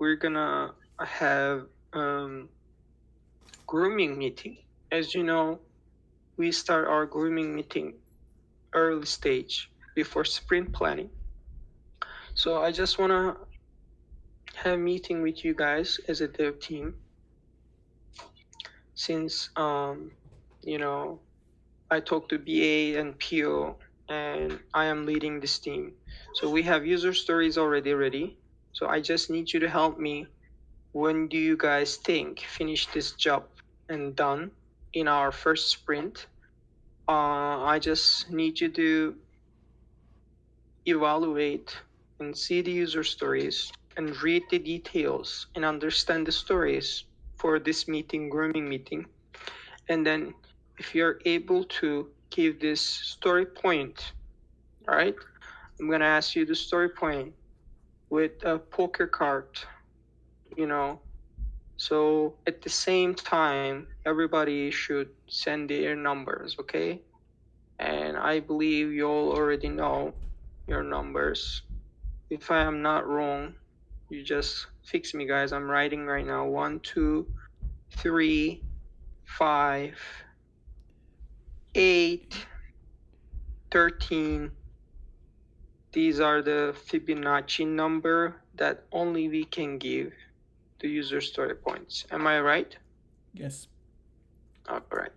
we're gonna have grooming meeting. As you know, we start our grooming meeting early stage before sprint planning. So I just wanna have a meeting with you guys as a dev team, since you know, I talked to BA and PO, and I am leading this team. So we have user stories already ready. So I just need you to help me. When do you guys think finish this job and done in our first sprint? I just need you to evaluate and see the user stories and read the details and understand the stories for this meeting, grooming meeting. And then if you're able to give this story point, all right, I'm gonna ask you the story point with a poker card, you know. So at the same time, everybody should send their numbers, okay? And I believe you all already know your numbers. If I am not wrong, you just fix me, guys. I'm writing right now. 1, 2, 3, 5, 8, 13. These are the Fibonacci number that only we can give the user story points. Am I right? Yes. All right.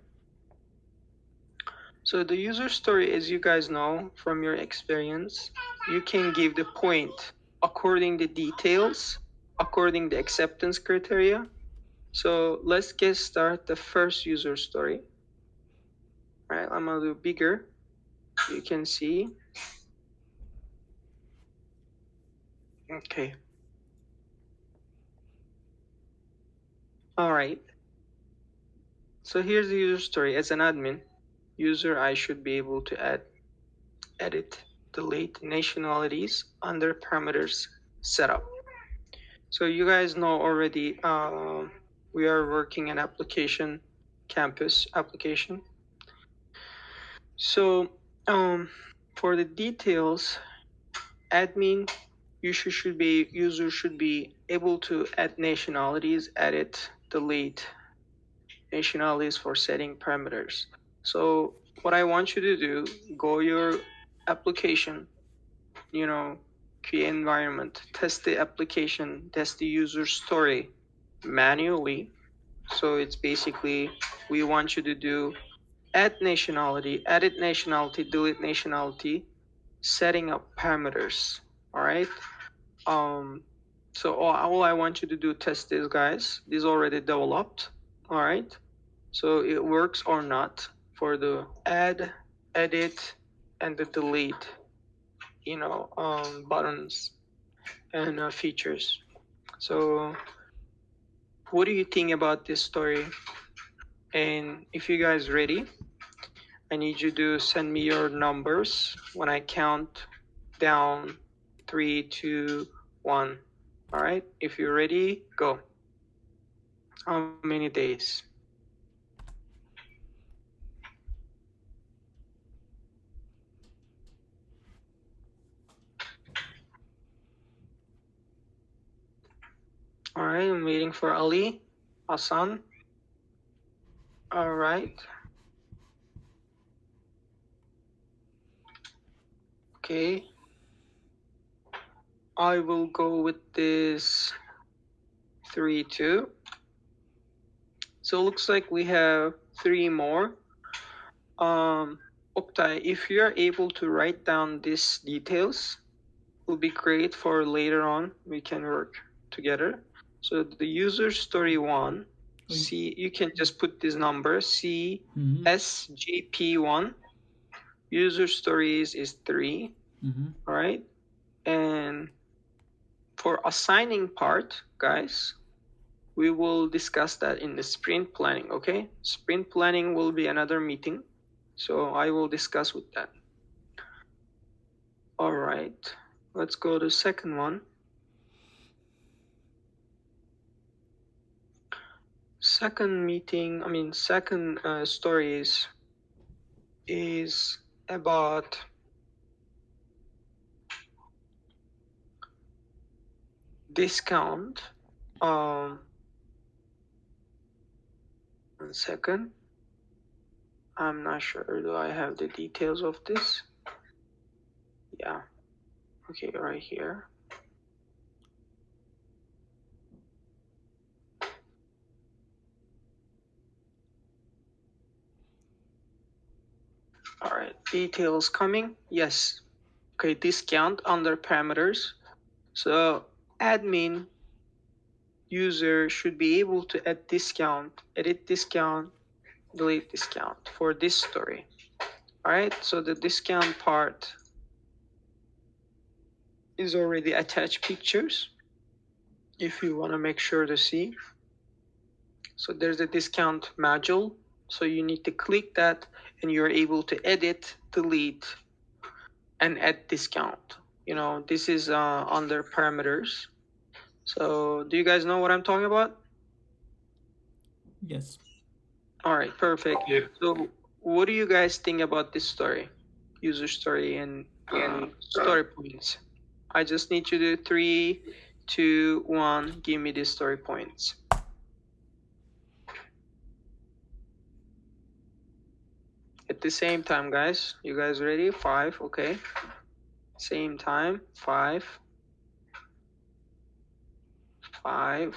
So the user story, as you guys know from your experience, you can give the point according the details, according the acceptance criteria. So let's get started the first user story. All right, I'm gonna do bigger. You can see. Okay. All right. So here's the user story. As an admin user, I should be able to edit, delete nationalities under parameters setup. So you guys know already, we are working an application, campus application. So for the details, admin user should be able to add nationalities, edit, delete nationalities for setting parameters. So what I want you to do, go your application, create environment, test the application, test the user story manually. So it's basically, we want you to do add nationality, edit nationality, delete nationality, setting up parameters. All right. So all I want you to do, test this, guys. This already developed. All right. So it works or not for the add, edit, and the delete, buttons and features. So what do you think about this story? And if you guys ready, I need you to send me your numbers when I count down 3, 2, 1. All right. If you're ready, go. How many days? All right. I'm waiting for Ali, Hassan. All right. Okay. I will go with this 3, 2. So it looks like we have 3 more. Oktay, if you are able to write down these details, will be great for later on. We can work together. So the user story 1, C, you can just put this number, CSGP1. User stories is 3. All right. And for assigning part, guys, we will discuss that in the sprint planning, okay? Sprint planning will be another meeting, so I will discuss with that. All right, let's go to second one. Second stories is about discount One second. I'm not sure. Do I have the details of this? Yeah. Okay, right here. All right, details coming. Yes. Okay, discount under parameters. So admin user should be able to add discount, edit discount, delete discount for this story. All right, so the discount part is already attached pictures if you want to make sure to see. So there's a discount module. So you need to click that and you're able to edit, delete, and add discount. This is under parameters. So do you guys know what I'm talking about? Yes. All right, perfect. Yeah. So what do you guys think about this story? User story and story points. I just need you to 3, 2, 1, give me the story points. At the same time, guys. You guys ready? 5, okay. Same time. 5, 5.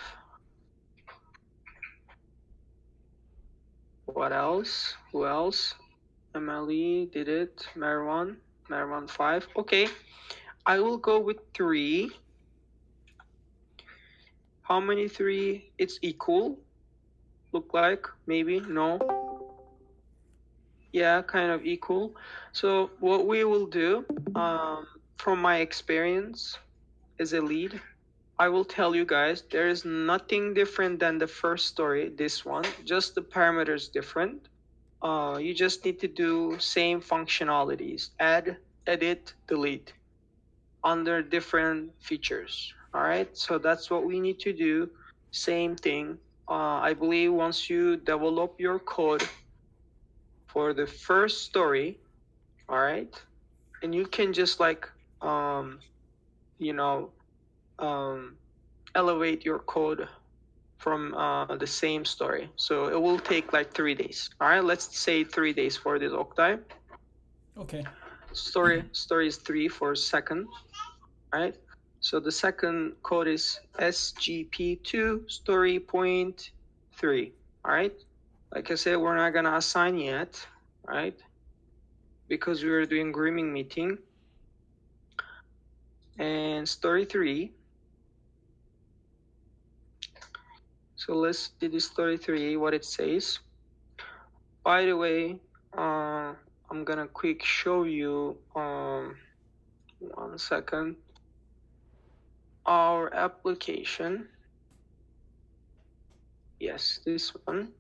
What else? Who else? Emily did it. Marwan. Marwan 5. Okay. I will go with 3. How many 3? It's equal. Look like maybe no. Yeah, kind of equal. So what we will do, from my experience as a lead, I will tell you guys there is nothing different than the first story, this one, just the parameters different. You just need to do same functionalities, add, edit, delete under different features. All right, so that's what we need to do. Same thing. I believe once you develop your code for the first story, all right, and you can just like you know elevate your code from the same story. So it will take like 3 days. All right, let's say 3 days for this octave. Okay. Story is 3 for second. All right. So the second code is SGP2 story point 3. All right. Like I said, we're not gonna assign yet, right? Because we are doing grooming meeting. And story 3. So let's see the story 3, what it says. By the way, I'm gonna quick show you 1 second our application. Yes, this one.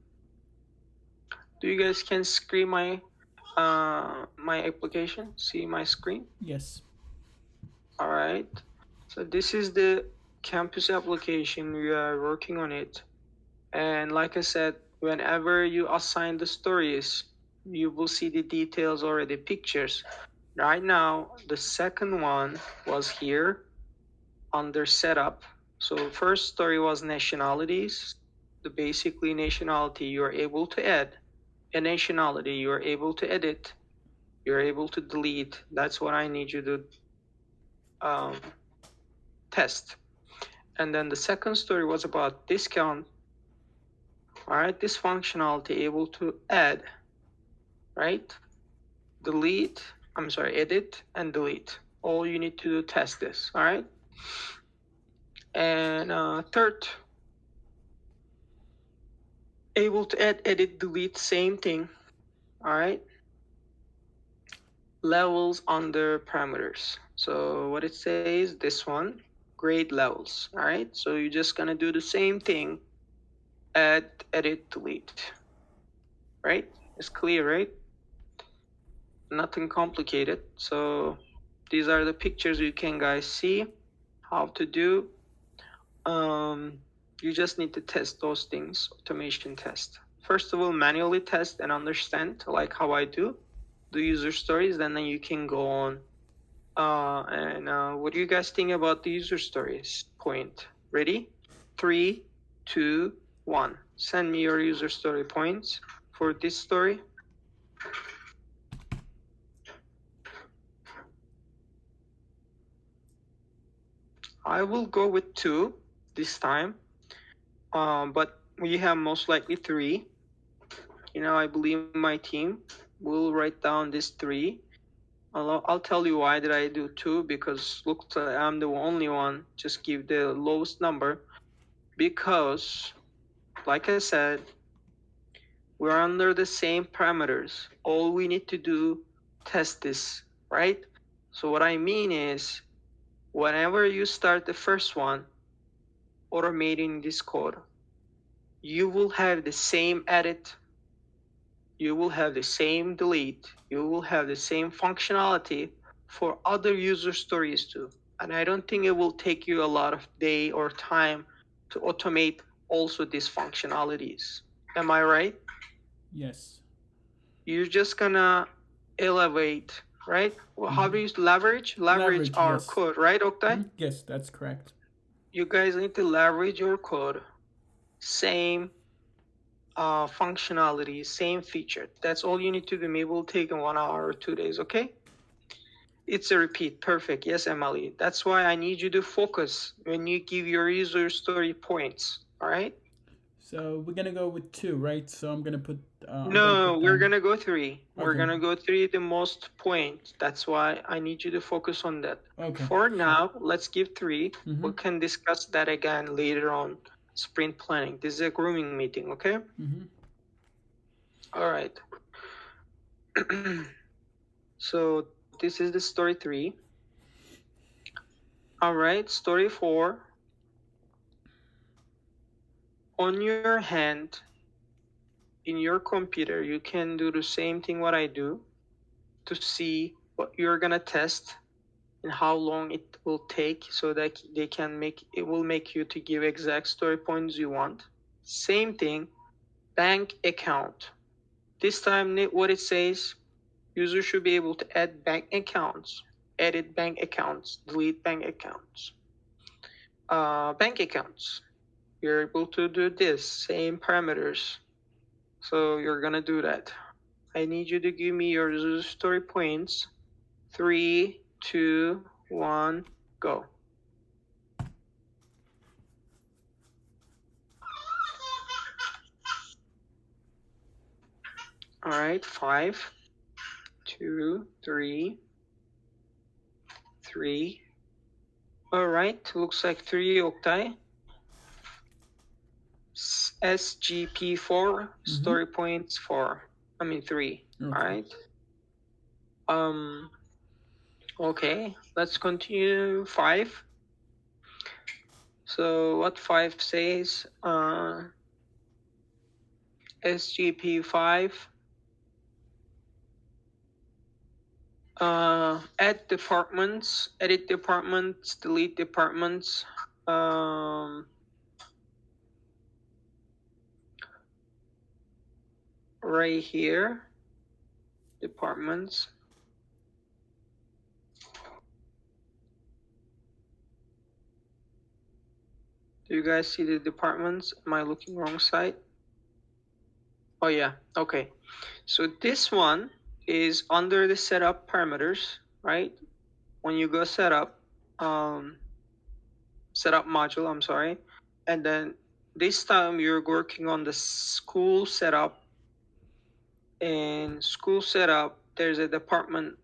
Do you guys can screen my application? See my screen? Yes. All right. So this is the campus application. We are working on it. And like I said, whenever you assign the stories, you will see the details or the pictures. Right now, the second one was here under setup. So first story was nationalities. The basically nationality you are able to add. A nationality you are able to edit. You're able to delete. That's what I need you to test. And then the second story was about discount. All right, this functionality able to add, right? Delete, I'm sorry, edit and delete. All you need to do test this, all right? And third, able to add, edit, delete, same thing, all right? Levels under parameters. So what it says, this one, grade levels, all right? So you're just gonna do the same thing, add, edit, delete, right? It's clear, right? Nothing complicated. So these are the pictures you can guys see how to do. You just need to test those things, automation test. First of all, manually test and understand, like how I do the user stories, then you can go on. And what do you guys think about the user stories point? Ready? 3, 2, 1. Send me your user story points for this story. I will go with 2 this time, but we have most likely 3. I believe my team will write down this 3. I'll tell you why did I do 2, because looks like I'm the only one. Just give the lowest number, because like I said, we're under the same parameters. All we need to do, test this, right? So what I mean is, whenever you start the first one, automating this code, you will have the same edit, you will have the same delete, you will have the same functionality for other user stories too. And I don't think it will take you a lot of day or time to automate also these functionalities. Am I right? Yes. You're just gonna elevate, right? Well, how do you leverage? Leverage our yes. code, right, Oktay? Yes, that's correct. You guys need to leverage your code. Same functionality, same feature. That's all you need to do. Maybe it will take 1 hour or 2 days, okay? It's a repeat. Perfect. Yes, Emily. That's why I need you to focus when you give your user story points, all right? So we're gonna go with 2, right? So I'm gonna put. No, we're down. gonna go 3. We're Okay. gonna go 3 the most points. That's why I need you to focus on that. Okay. For now, let's give 3. Mhm. We can discuss that again later on sprint planning. This is a grooming meeting, okay? Mhm. All right. So this is the story 3. All right, story 4. On your hand, in your computer, you can do the same thing what I do to see what you're gonna test and how long it will take, so that it will make you to give exact story points you want. Same thing, bank account. This time what it says, user should be able to add bank accounts, edit bank accounts, delete bank accounts. Bank accounts, you're able to do this, same parameters. So you're gonna do that. I need you to give me your user story points. 3, 2, 1, go. All right, 5, 2, 3, 3. All right, looks like 3, Oktay. SGP4, story points 4. I mean 3. Okay. All right. Okay, let's continue 5. So what 5 says, SGP5, add departments, edit departments, delete departments. Right here, departments. Do you guys see the departments? Am I looking wrong side? Oh yeah, okay. So this one is under the setup parameters, right? When you go setup module, I'm sorry. And then this time you're working on the school setup. In school setup, there's a department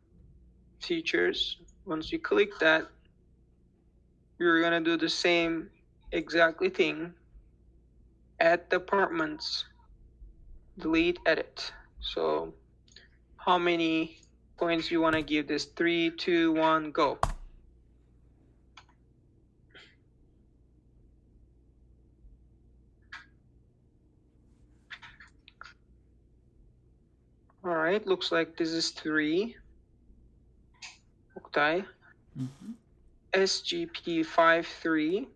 features. Once you click that, you're gonna do the same exactly thing. Add departments, delete, edit. So how many points you want to give this? 3, 2, 1, go. All right, looks like this is 3. Oktay. SGP53.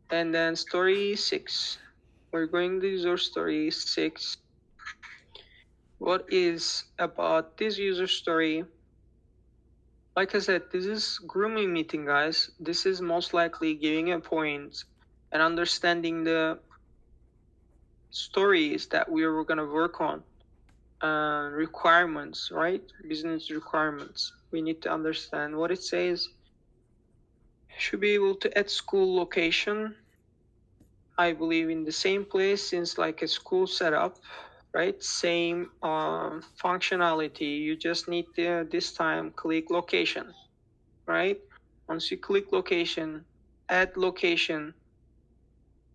And then story 6. We're going to user story 6. What is about this user story? like I said, this is grooming meeting, guys. This is most likely giving a point and understanding the stories that we are going to work on. Requirements, right? Business requirements. We need to understand what it says. Should be able to add school location. I believe in the same place since like a school setup, right? Same functionality. You just need to this time click location, right? Once you click location, add location,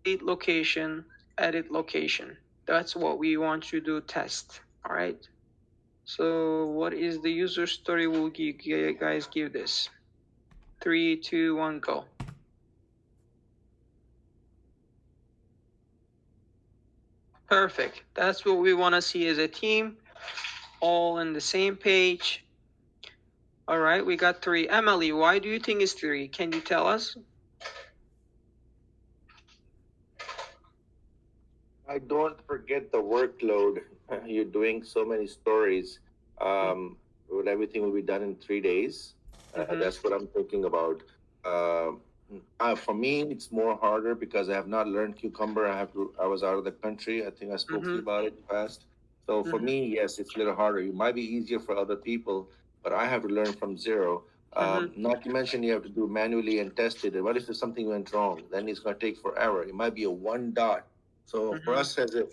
delete location, edit location. That's what we want you to test. All right. So what is the user story will guys give this? 3, 2, 1, go. Perfect. That's what we want to see as a team, all on the same page. All right, we got 3. Emily, why do you think it's 3? Can you tell us? I don't forget the workload. You're doing so many stories. Well, everything will be done in 3 days. That's what I'm thinking about. For me, it's more harder because I have not learned Cucumber. I was out of the country. I think I spoke to you about it in the past. So for me, yes, it's a little harder. It might be easier for other people, but I have to learn from zero. Not to mention you have to do manually and test it. And what if there's something went wrong? Then it's going to take forever. It might be a one dot. So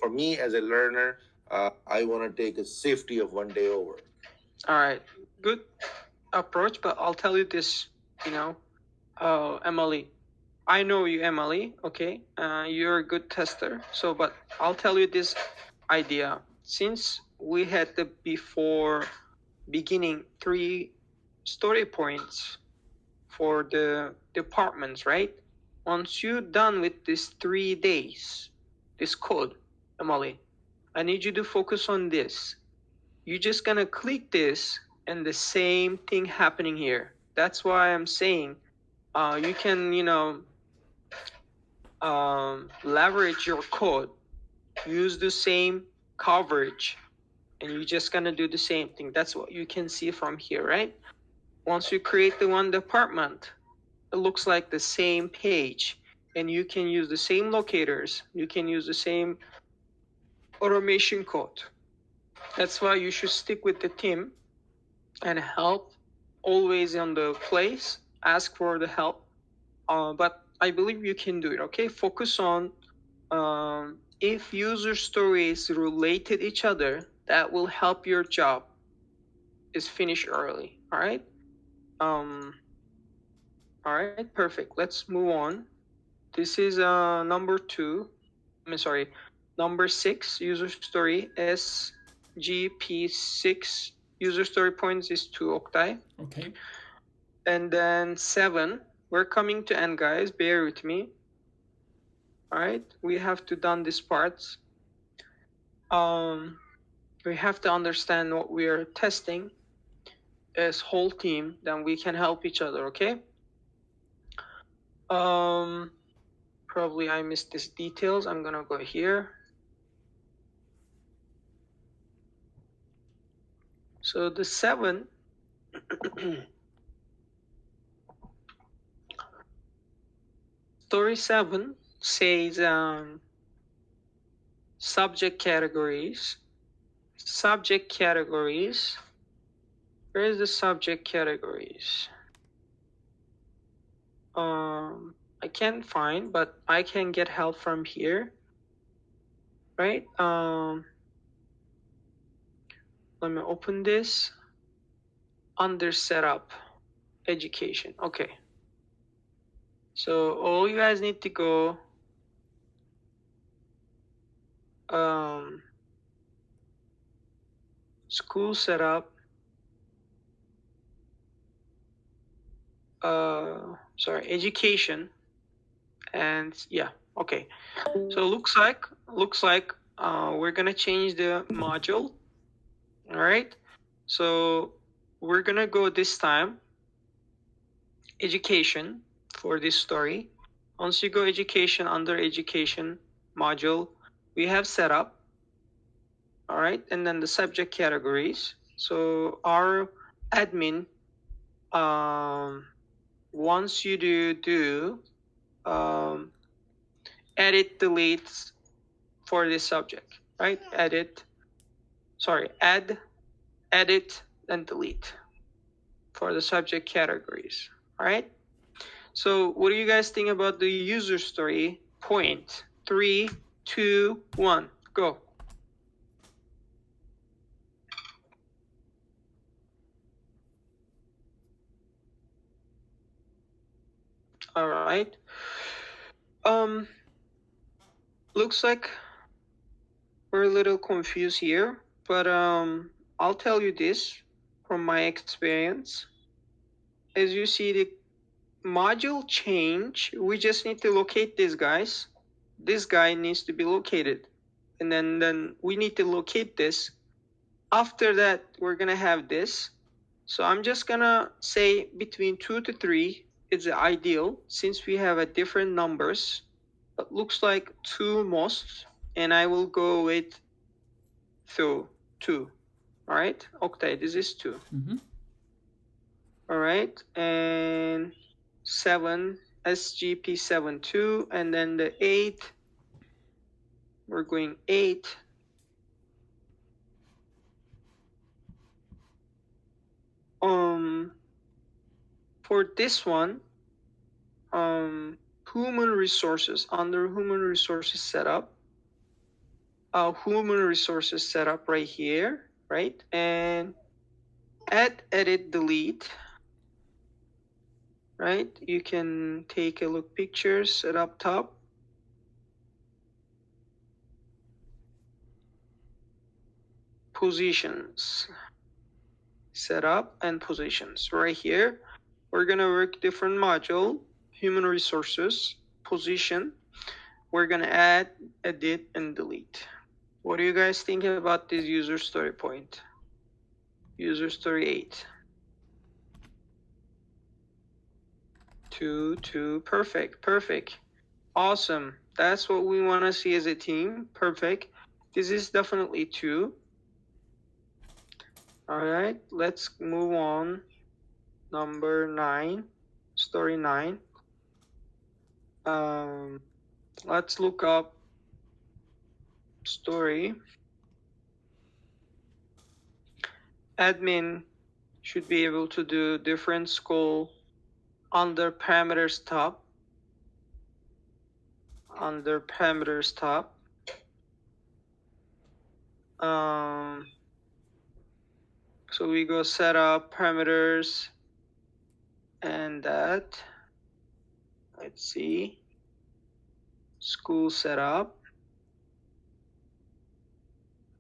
for me as a learner, I want to take a safety of 1 day over. All right, good approach, but I'll tell you this, Emily. I know you, Emily. Okay, you're a good tester. So, but I'll tell you this idea. Since we had the before beginning 3 story points for the departments, right? Once you're done with these 3 days, this code, Emily, I need you to focus on this. You're just gonna click this and the same thing happening here. That's why I'm saying you can, leverage your code, use the same coverage, and you're just gonna do the same thing. That's what you can see from here, right? Once you create the one department, it looks like the same page, and you can use the same locators, you can use the same automation code. That's why you should stick with the team and help always on the place, ask for the help. But I believe you can do it. Okay, focus on if user stories related each other, that will help your job is finish early. All right. All right, perfect. Let's move on. This is number 2. Sorry, number 6 user story SGP6 user story points is 2 octai. Okay. And then 7. We're coming to end, guys. Bear with me. All right, we have to done this parts. We have to understand what we are testing as whole team. Then we can help each other. Okay. Probably I missed these details. I'm gonna go here. So the 7 story 7 says subject categories. Subject categories. Where is the subject categories? I can't find, but I can get help from here. Right? Let me open this. Under setup, education. Okay. So all you guys need to go school setup. Sorry, education. And yeah, okay. So looks like we're gonna change the module. All right. So we're gonna go this time education for this story. Once you go education, under education module, we have setup. All right, and then the subject categories. So our admin once you do edit deletes for this subject, right? Add, edit, and delete for the subject categories, all right? So what do you guys think about the user story point? 3, 2, 1, go. All right. Looks like we're a little confused here, but I'll tell you this from my experience. As you see the module change, we just need to locate these guys. This guy needs to be located. And then we need to locate this. After that, we're gonna have this. So I'm just gonna say between 2 to 3 is the ideal since we have a different numbers. It looks like 2 most, and I will go with 2. All right, Oktay, this is 2. Mm-hmm. All right, and 7, SGP 7 2, and then the 8, we're going 8. For this one, human resources, under human resources setup, human resources setup right here, right? And add, edit, delete, right? You can take a look pictures at up top. Positions, setup and positions right here. We're gonna work different module, human resources, position. We're gonna add, edit, and delete. What do you guys think about this user story point? User story 8. 2, 2, perfect. Awesome. That's what we want to see as a team. Perfect. This is definitely 2. All right, let's move on. Number 9, story 9. Let's look up story. Admin should be able to do different school under parameters tab. Under parameters tab. So we go set up parameters and that. Let's see. School setup.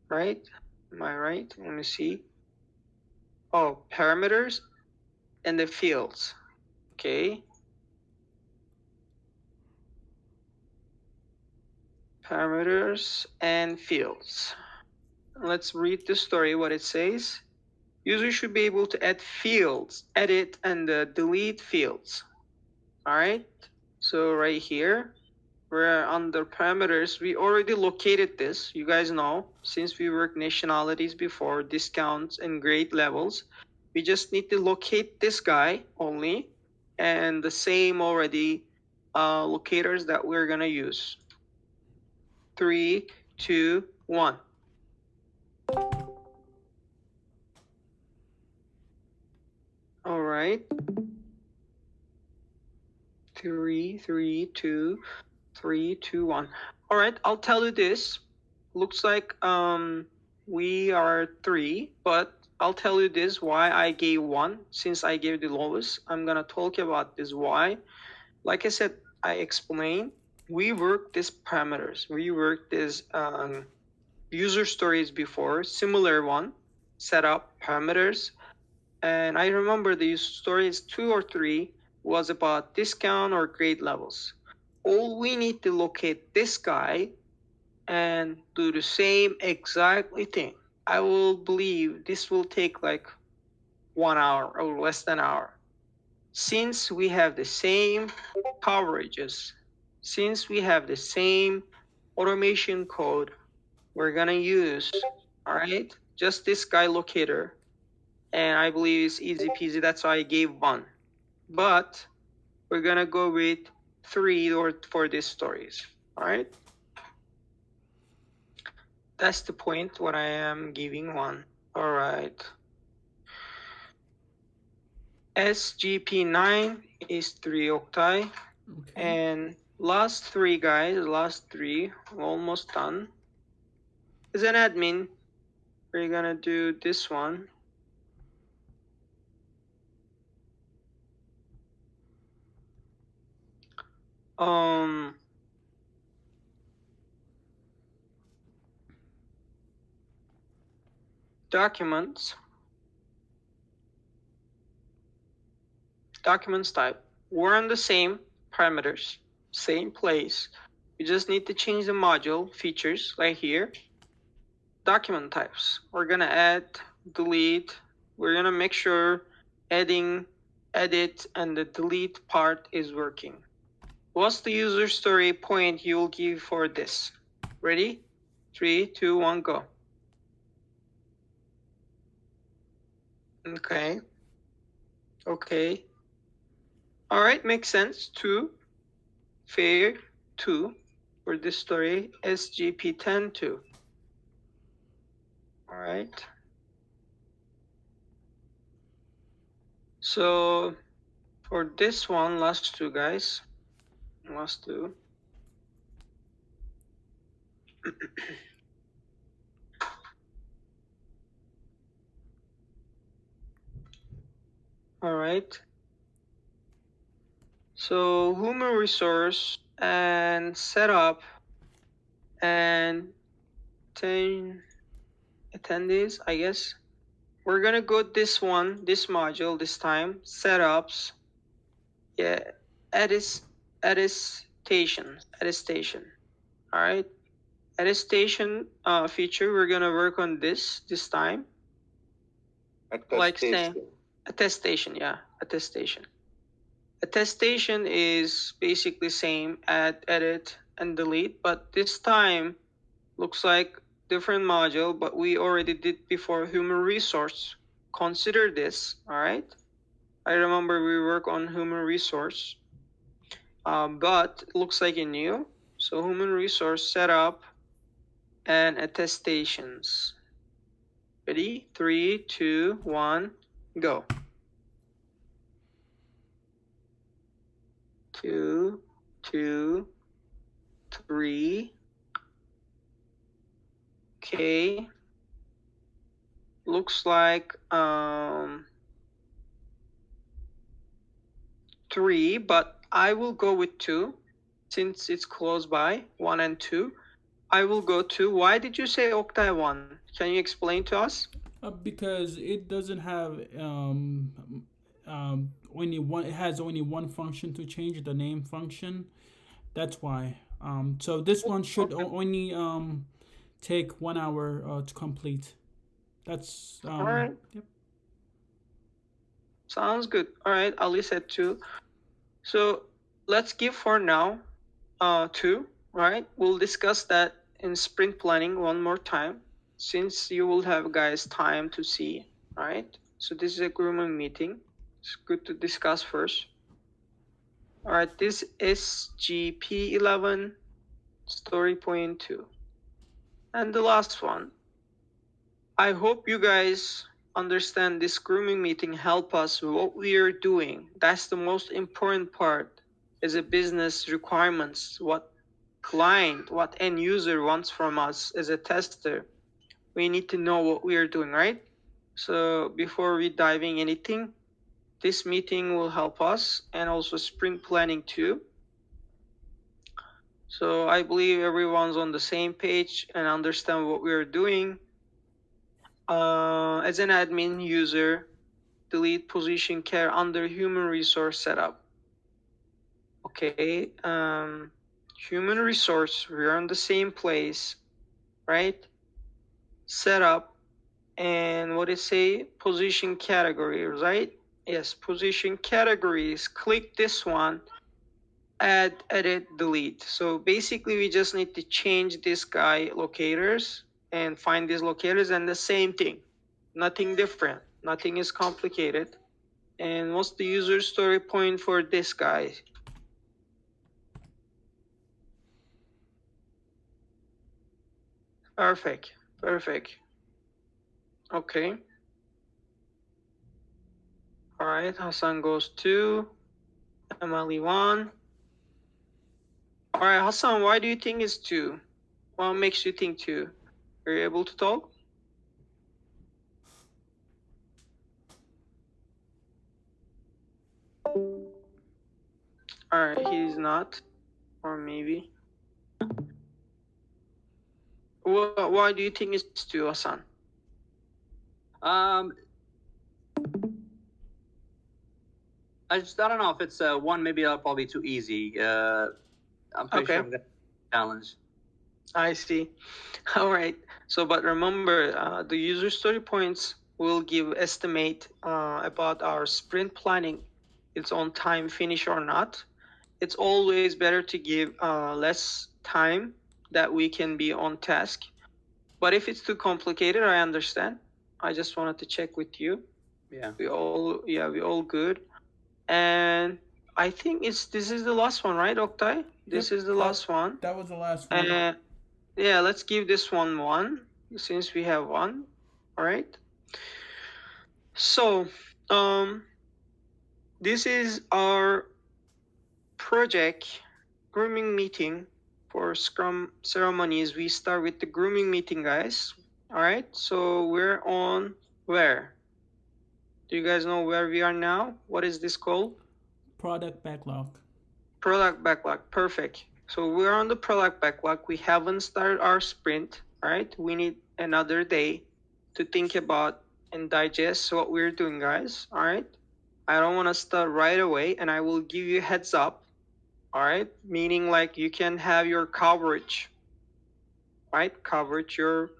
Right? Am I right? Let me see. Oh, parameters and the fields. Okay. Parameters and fields. Let's read the story, what it says. User should be able to add fields, edit, and delete fields. All right. So right here, we're under parameters. We already located this. You guys know, since we worked nationalities before, discounts and grade levels, we just need to locate this guy only, and the same already locators that we're gonna use. 3, 2, 1. All right. 3, 3, 2, 3, 2, 1. All right, I'll tell you this. Looks like we are 3, but I'll tell you this why I gave 1 since I gave the lowest. I'm gonna talk about this why. Like I said, I explained. We worked these parameters. We worked this user stories before, similar one, set up parameters. And I remember the stories 2 or 3 was about discount or grade levels. All we need to locate this guy and do the same exactly thing. I will believe this will take like 1 hour or less than an hour. Since we have the same coverages, since we have the same automation code, we're gonna use, all right, just this guy locator and I believe it's easy peasy. That's why I gave 1. But we're gonna go with 3 for these stories. All right. That's the point. What I am giving 1. All right. SGP9 is 3 octai. Okay. And last 3, guys, almost done. As an admin, we're gonna do this one. Documents type. We're on the same parameters, same place. We just need to change the module features like here. Document types. We're gonna add, delete. We're gonna make sure adding, edit, and the delete part is working. What's the user story point you will give for this? Ready? 3, 2, 1, go. Okay. All right, makes sense. 2, fair, 2 for this story. SGP10, 2. All right. So for this one, last 2, guys. Last 2. All right. So human resource and setup and 10 attendees, I guess. We're gonna go this module this time. Setups. Yeah, attestation. All right. Attestation feature. We're gonna work on this time. Like saying attestation. Yeah, attestation. Attestation is basically same, add, edit, and delete, but this time looks like different module, but we already did before human resource. Consider this, all right? I remember we work on human resource, but it looks like a new. So human resource setup and attestations. Ready? 3, 2, 1, go. 2, 2, 3. Okay. Looks like 3, but I will go with 2 since it's close by. 1 and 2. I will go 2. Why did you say octai 1? Can you explain to us? Because it doesn't have only one. It has only one function to change, the name function. That's why. So this one should only take 1 hour to complete. That's all right. Yep. Sounds good. All right, Ali said 2. So let's give for now 2. Right? We'll discuss that in sprint planning one more time, since you will have guys time to see. All right. So this is a grooming meeting. It's good to discuss first. All right. This is GP11 story point 2. And the last one. I hope you guys understand this grooming meeting help us what we are doing. That's the most important part as a business requirements, what client, what end user wants from us as a tester. We need to know what we are doing, right? So before we diving anything, this meeting will help us, and also sprint planning too. So I believe everyone's on the same page and understand what we are doing. As an admin user, delete position care under human resource setup. Okay, human resource, we're on the same place, right? Setup, and what it say? Position category, right? Yes, position categories. Click this one, add, edit, delete. So basically we just need to change this guy locators and find these locators, and the same thing, nothing different. Nothing is complicated. And what's the user story point for this guy? Perfect. Okay. All right, Hassan goes 2, Emily 1. All right, Hassan, why do you think it's 2? What makes you think 2? Are you able to talk? All right, he's not, or maybe. Why do you think it's 2, Hassan? I don't know if it's one. Maybe that'll probably be too easy. I'm pretty sure I'm gonna challenge. I see. All right. So, but remember, the user story points will give estimate about our sprint planning. It's on time finish or not. It's always better to give less time that we can be on task. But if it's too complicated, I understand. I just wanted to check with you. Yeah. We all good. And I think this is the last one, right, Oktay? This is the last one. That was the last one. Yeah, let's give this one since we have one. All right. So, this is our project grooming meeting for Scrum ceremonies. We start with the grooming meeting, guys. All right. So we're on where? Do you guys know where we are now? What is this called? Product backlog. Product backlog. Perfect. So we're on the product backlog. We haven't started our sprint, right? We need another day to think about and digest what we're doing, guys. All right. I don't want to start right away, and I will give you heads up. All right. Meaning like you can have your coverage, right? Coverage your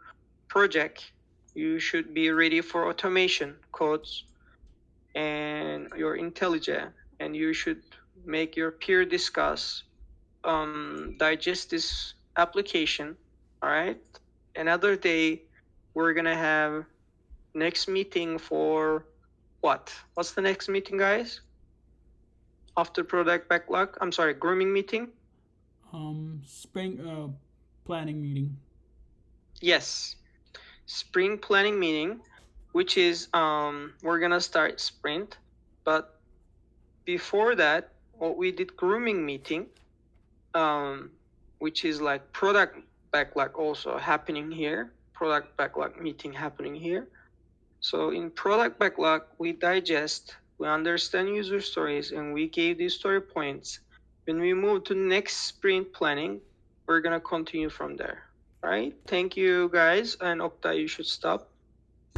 project. You should be ready for automation codes and your IntelliJ, and you should make your peer discuss, digest this application. All right. Another day, we're gonna have next meeting for what? What's the next meeting, guys? After product backlog? I'm sorry, grooming meeting. Spring planning meeting. Yes, spring planning meeting, which is we're gonna start sprint, but before that, what we did grooming meeting, which is like product backlog also happening here. Product backlog meeting happening here. So in product backlog, we digest, we understand user stories, and we gave these story points. When we move to next sprint planning, we're gonna continue from there. Right? Thank you guys, and Okta, you should stop.